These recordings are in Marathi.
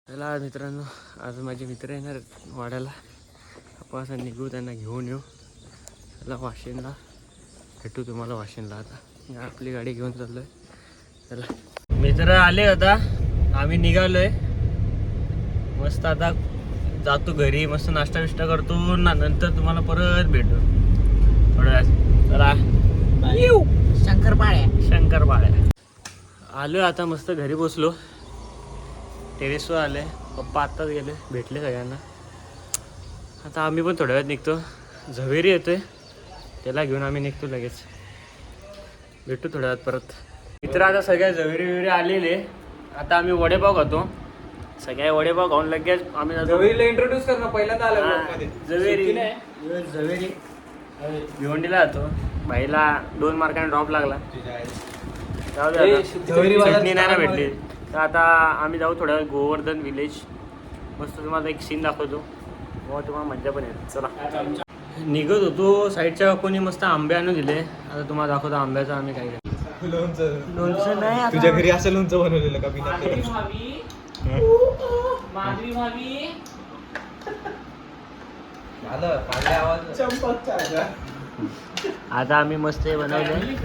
चला मित्रांनो, आज माझे मित्र येणार आहेत वाड्याला. आपण असं निघू, त्यांना घेऊन येऊ. चला वाशिंदला भेटू तुम्हाला वाशिंदला. आता आपली गाडी घेऊन चाललो आहे. चला मित्र आले आता, आम्ही निघालो आहे. मस्त आता जातो घरी, मस्त नाश्ता बिष्टा करतो ना, नंतर तुम्हाला परत भेटू थोड्या वेळात. चला शंकरपाळ्या आलो आता, मस्त घरी बसलो. टेरेसवर आले, पप्पा आत्ताच गेले, भेटले सगळ्यांना. आता आम्ही पण थोड्या वेळात निघतो. झवेरी येतोय, त्याला घेऊन आम्ही निघतो लगेच. भेटू थोड्या वेळात परत. मित्र आता सगळ्या झवेरी विवेरी आलेले. आता आम्ही वडेपाव खातो. सगळ्या वडेपाव खाऊन लगेच आम्ही झवेरीला इंट्रोड्यूस कर ना, पहिल्यांदा आला झवेरी. झवेरी भिवंडीला जातो. भाईला 2 मार्काने ड्रॉप लागला. जाऊ दे, चटणी नाही ना भेटली. तर आता आम्ही जाऊ थोड्या गोवर्धन विलेज. मस्त तुम्हाला एक सीन दाखवतो, मग तुम्हाला मजा पण येईल. चला निघत होतो, साईडच्या कोणी मस्त आंबे आणून दिले. आता तुम्हाला दाखवतो आंब्याचं आम्ही काय काय. लोणचं नाही, तुझ्या घरी असं लोणचं बनवलेलं का बिना? आता आम्ही मस्त हे बनवले.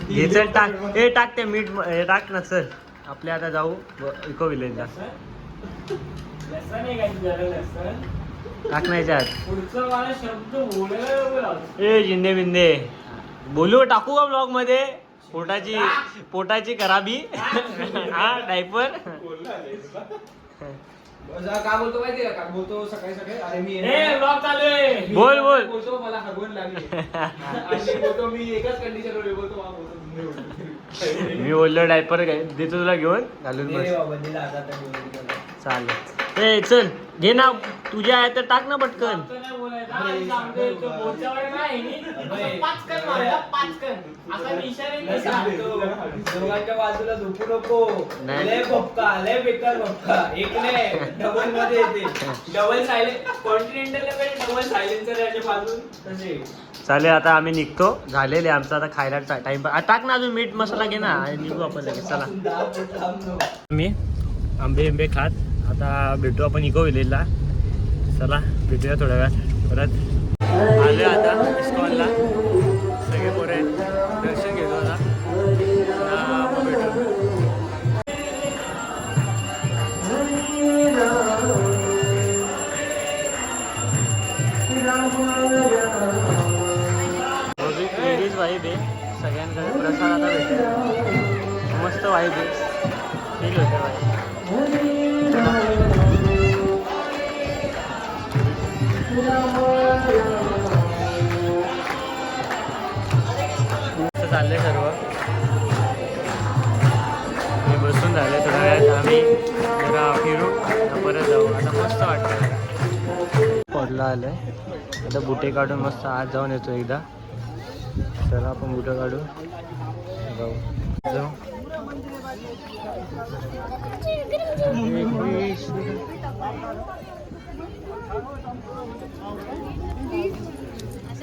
हे चल टाक, हे टाक ते मीठ हे टाक ना सर. आपल्या आता जाऊ इको विलेजला. टाक नाही त्यात. ए जिंदे बिंदे बोलू, टाकू का ब्लॉग मध्ये? पोटाची खराबी. हा डायपर. काय बोलतो माहिती का? काय बोलतो सकाळी सकाळी? अरे मी ब्लॉग चालू आहे. बोल बोलतो, मला हगवण लागली. आणि बोलतो मी एकाच कंडिशनवर बोलतो. मी बोललो डायपर देतो तुला घेऊन घालून बस. चालेल. ए चल घे ना, तुझ्या आहे तर टाक ना पटकन. बाजूला झोपू नको. लय भपका, लय बेकार भपका. एक नाही, डबल मध्ये येते. Double silent continental double silencer याच्या बाजून तसे. चालेल, आता आम्ही निघतो. झालेले आमचं आता खायला टाइम. टाक ना अजून मीठ मसाला घे ना, आणि निघू आपण लगेच. चला मी आंबे खात आता भेटू आपण इको विलेजला. चला भेटूया थोड्या वेळात परत. आले आता इस्कॉनला, सगळे पोरे दर्शन घेतो आता. मग भेटू. वाईब आहे सगळ्यांकडे. प्रसाद आता भेटेल, मस्त वाईब आहे. ठीक होते वाईब. चाललंय सर्व. मी बसून झाले थोड्या वेळात आम्ही जरा फिरू, परत जाऊ. आता मस्त वाटतं. पडला आलंय आता, बुटे काढून मस्त आत जाऊन येतो एकदा. चला आपण बुटं काढू, जाऊ.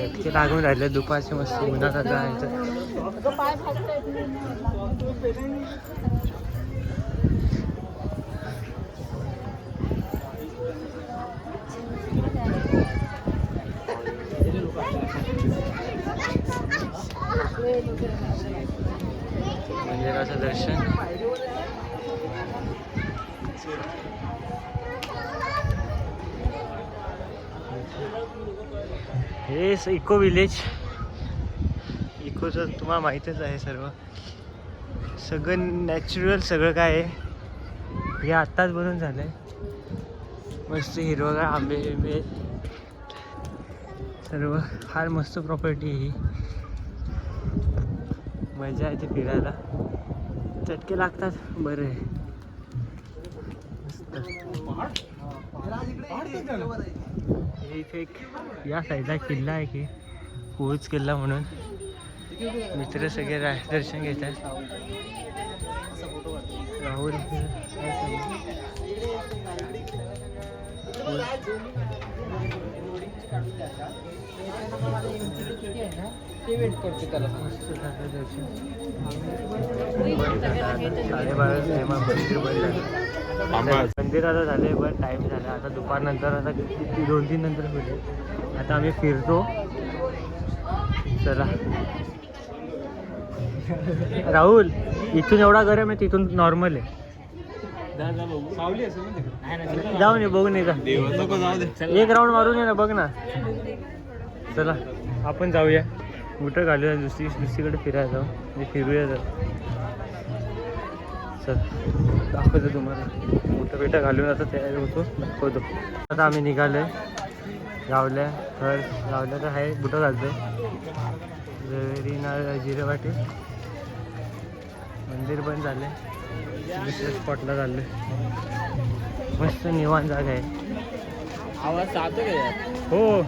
इतके लागून राहिले दुपारचे, मस्त उन्हात आता मंदिराचं दर्शन. हे इको विलेज. इकोचं तुम्हाला माहीतच आहे सर्व. सगळं नॅचरल सगळं काय आहे. हे आत्ताच बनून झालं आहे. मस्त हिरवगार आंबे बिंबे सर्व. फार मस्त प्रॉपर्टी आहे ही. मजा येते फिरायला, चटके लागतात. बरं आहे. इथे एक या साईडला किल्ला आहे की कोच किल्ला म्हणून. मित्र सगळे दर्शन घेत आहेत. राहुल ते वेट करते त्याला. मंदिर आता झाले पण टाइम झाला आता दुपारनंतर आता 2-3 नंतर होते. आता आम्ही फिरतो. चला राहुल इथून एवढा गरम आहे तिथून नॉर्मल आहे. जाऊ नये बघून ये का एक राऊंड मारून ये ना बघ ना. चला आपण जाऊया कुठं घालूया दुसरीकडे फिरायला जाऊ म्हणजे फिरूया जर. चल दाखवतो तुम्हाला मोठं बेटा घालून आता तयार होतो दाखवतो. आता आम्ही निघालोय गावल्या तर आहे कुठं घालतोय जरी ना जिरेवाटी मंदिर पण झाले. दुसऱ्या स्पॉटला झाले मस्त निवांत जागा आहे. आवाज जातो का यार? हो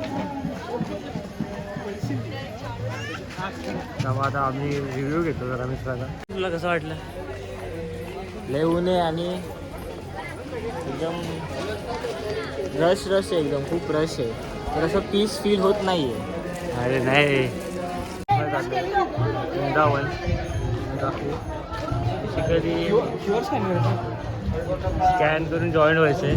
तेव्हा आता आम्ही रिव्ह्यू घेतो जरा मित्राला. तुला कसं वाटलं? लय ऊन आहे आणि एकदम रश आहे एकदम खूप रश आहे तर असं पीस फील होत नाही आहे. अरे नाही वृंदावन कधी स्कॅन करून जॉईन व्हायचं आहे.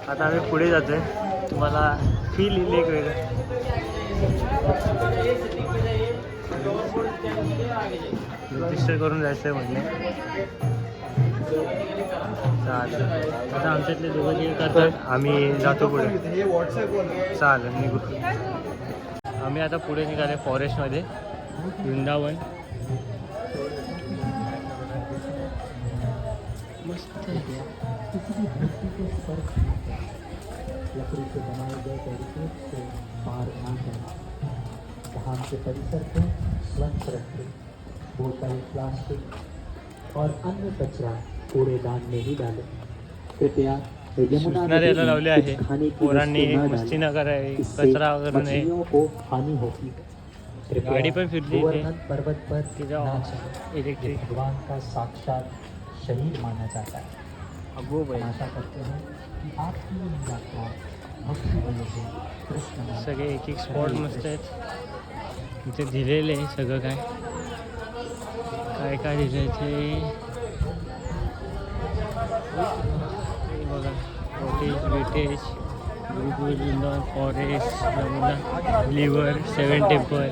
आता आम्ही पुढे जातोय तुम्हाला फील येईल एक वेगळं. रजिस्टर करून जायचं आहे म्हणणे. चालेल आता आमच्यातले दोघं जे करतात आम्ही जातो पुढे. चालेल निघू. आम्ही आता पुढे निघाले फॉरेस्टमध्ये वृंदावन. मस्त लकड़ी से बनाए गए तरीके से पार ना करें. धाम के परिसर को स्वच्छ रखें. बोतल प्लास्टिक और अन्य कचरा कूड़ेदान में ही डालें. कृपया सूचना द्यायला लावली आहे पोरांनी मस्ती न करावी कचरा वगैरे नाही. को हानि होगी. गाडी पण फिरली इथे पर्वत पर तिथं इलेक्ट्रिक. भगवान का साक्षात शरीर माना जाता है. अगो बाई आशा करते हैं कि आपकी ये यात्रा भक्ति बने कृष्ण सगळे एक स्पॉट मस्त आहेत. इथे दिलेलं आहे सगळं काय काय दिलं इथे बघा. कॉटेज विटेज Gurukul Vrindavan forest Yamuna river 7 temple.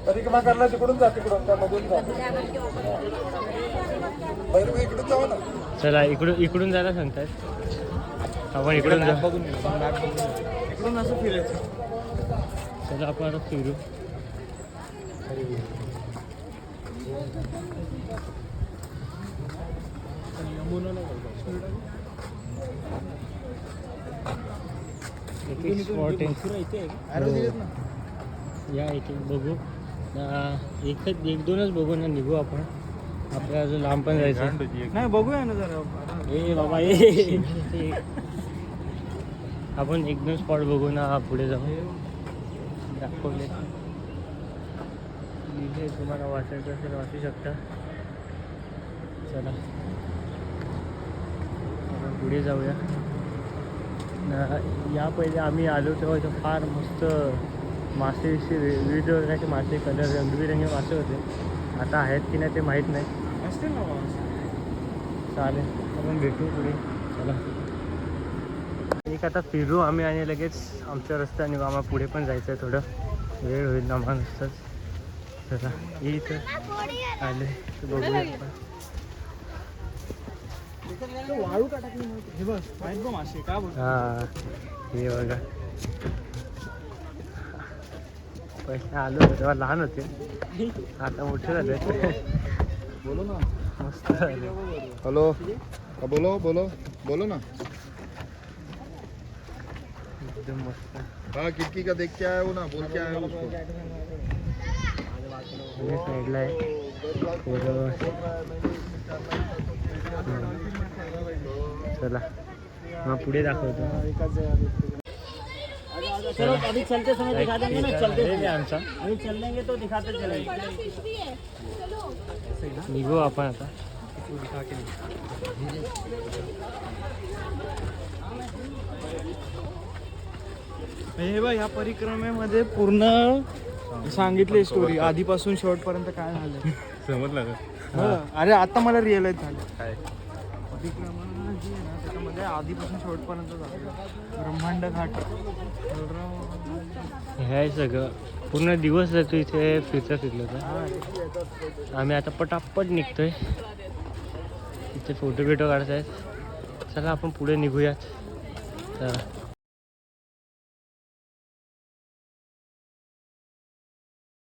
परिक्रमा करला तिकडून जा तिकडून त्यामधून जा. इकडून जाऊ ना. चला इकडून जायला सांगतात आपण इकडून जा. इकडून असं फिरायचं. चला आपण आता फिरू. एक स्पॉट आहे या एक बघू. एक दोनच बघू ना निघू आपण. आपल्याला अजून लांब पण जायचं नाही बघूया ना जरा. ए बाबा आपण 1-2 स्पॉट बघू ना पुढे जाऊ. दाखवले लिहिले तुम्हाला वाचायचं असेल वाचू शकता. चला आपण पुढे जाऊया ना. या पहिले आम्ही आलो तेव्हा इथं फार मस्त मासे विविध प्रकारचे मासे कलर रंगबिरंगी मासे होते. आता आहेत की नाही ते माहीत नाही. असतील ना चालेल आपण भेटू पुढे. चला एक आता फिरू आम्ही आणि लगेच आमच्या रस्त्याने आम्हाला पुढे पण जायचं आहे. थोडं वेळ होईल ना नुसतंच. चला इथं आले बघूया आपण. वाळू का टाकली हे बघ माहित बघ मासे का बघ. हां हे बघा पहिले आलो तेव्हा लहान होते आता मोठे झाले. बोलो ना. मस्त झाले. हॅलो बोलो बोलो बोलो ना. एकदम मस्त. हाँ खिड़की का देख के आया हो ना बोल के आया हो उसको. साईडला आहे चला मग पुढे दाखवतो. चलो अभी चलते समय दिखा देंगे ना. चलते आमचा अभी चल देंगे तो दिखाते चलेंगे. निघू आपण आता. हे बघ ह्या परिक्रमेमध्ये पूर्ण सांगितली स्टोरी आधीपासून शेवटपर्यंत काय झालं. समजलं का? अरे आता मला रिअलाइज झालं काय परिक्रमा जी आहे ना त्याच्यामध्ये आधीपासून शेवटपर्यंत झालं. ब्रह्मांड घाट हे सगळं पूर्ण दिवस जातो इथे फिरलं तर आम्ही आता पटापट निघतोय. इथे फोटो काढतायत. चला आपण पुढे निघूयात. चला